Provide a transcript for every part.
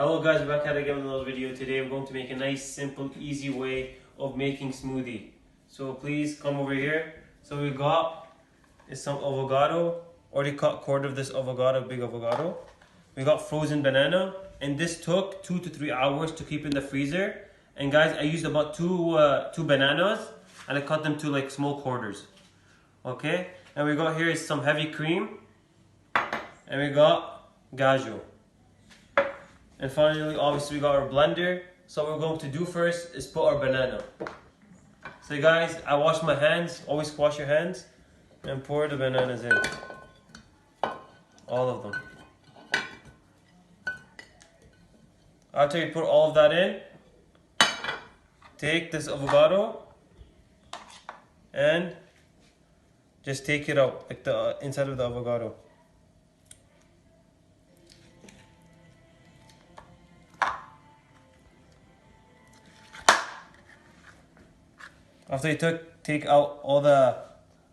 Hello guys, we're back at again with another video. Today we're going to make a nice, simple, easy way of making smoothie. So please come over here. So we got is some avocado, already cut quarter of this avocado, big avocado. We got frozen banana, and this took 2 to 3 hours to keep in the freezer. And guys, I used about two bananas, and I cut them to like small quarters. Okay, and we got here is some heavy cream, and we got gajo. And finally, obviously, we got our blender. So what we're going to do first is put our banana. So guys, I wash my hands. Always wash your hands. And pour the bananas in. All of them. After you put all of that in, take this avocado and just take it out, like the inside of the avocado. After you take out all the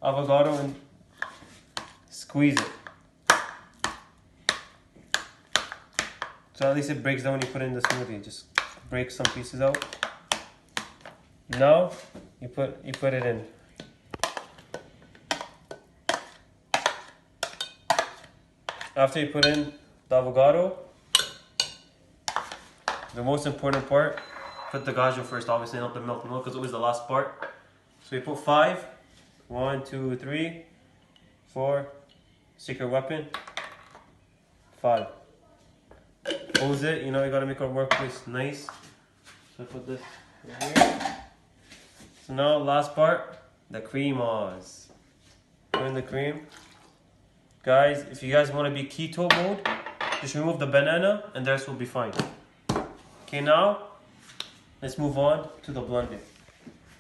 avocado and squeeze it. So at least it breaks down when you put it in the smoothie. Just break some pieces out. Now you put it in. After you put in the avocado, the most important part, put the gajo first, obviously, not the milk. Milk is always the last part. So we put 5. 1, 2, 3, 4. Secret weapon. 5. Close it. You know, you gotta make our workplace nice. So I put this right here. So now, last part, the creamers. Put in the cream. Guys, if you guys want to be keto mode, just remove the banana and the rest will be fine. Okay, now let's move on to the blending.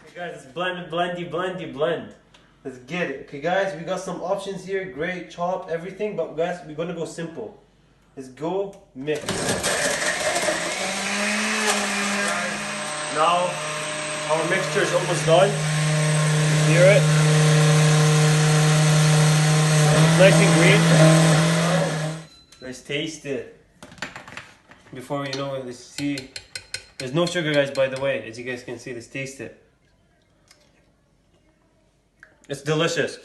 Okay guys, it's blend. Let's get it. Okay guys, we got some options here. Great, chop, everything. But guys, we're going to go simple. Let's go mix. Now, our mixture is almost done. Hear it? It's nice and green. Let's taste it. Before you know it, let's see. There's no sugar, guys, by the way, as you guys can see. Let's taste it. It's delicious.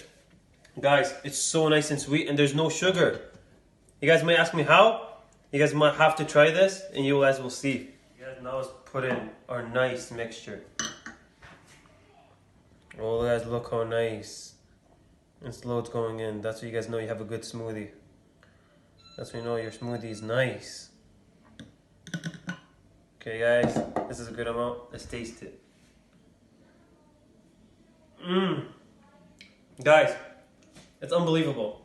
Guys, it's so nice and sweet, and there's no sugar. You guys might ask me how. You guys might have to try this, and you guys will see. You guys, now let's put in our nice mixture. Oh, guys, look how nice. It's loads going in. That's when you guys know you have a good smoothie. That's when you know your smoothie is nice. Okay guys, this is a good amount. Let's taste it. Guys, it's unbelievable.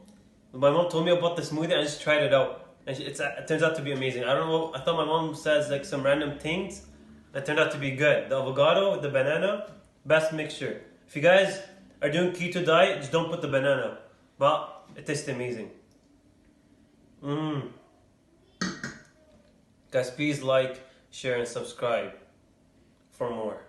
My mom told me about the smoothie and I just tried it out. And it turns out to be amazing. I don't know, I thought my mom says like some random things. That turned out to be good. The avocado with the banana, best mixture. If you guys are doing keto diet, just don't put the banana. But it tastes amazing. Guys, please like, share and subscribe for more.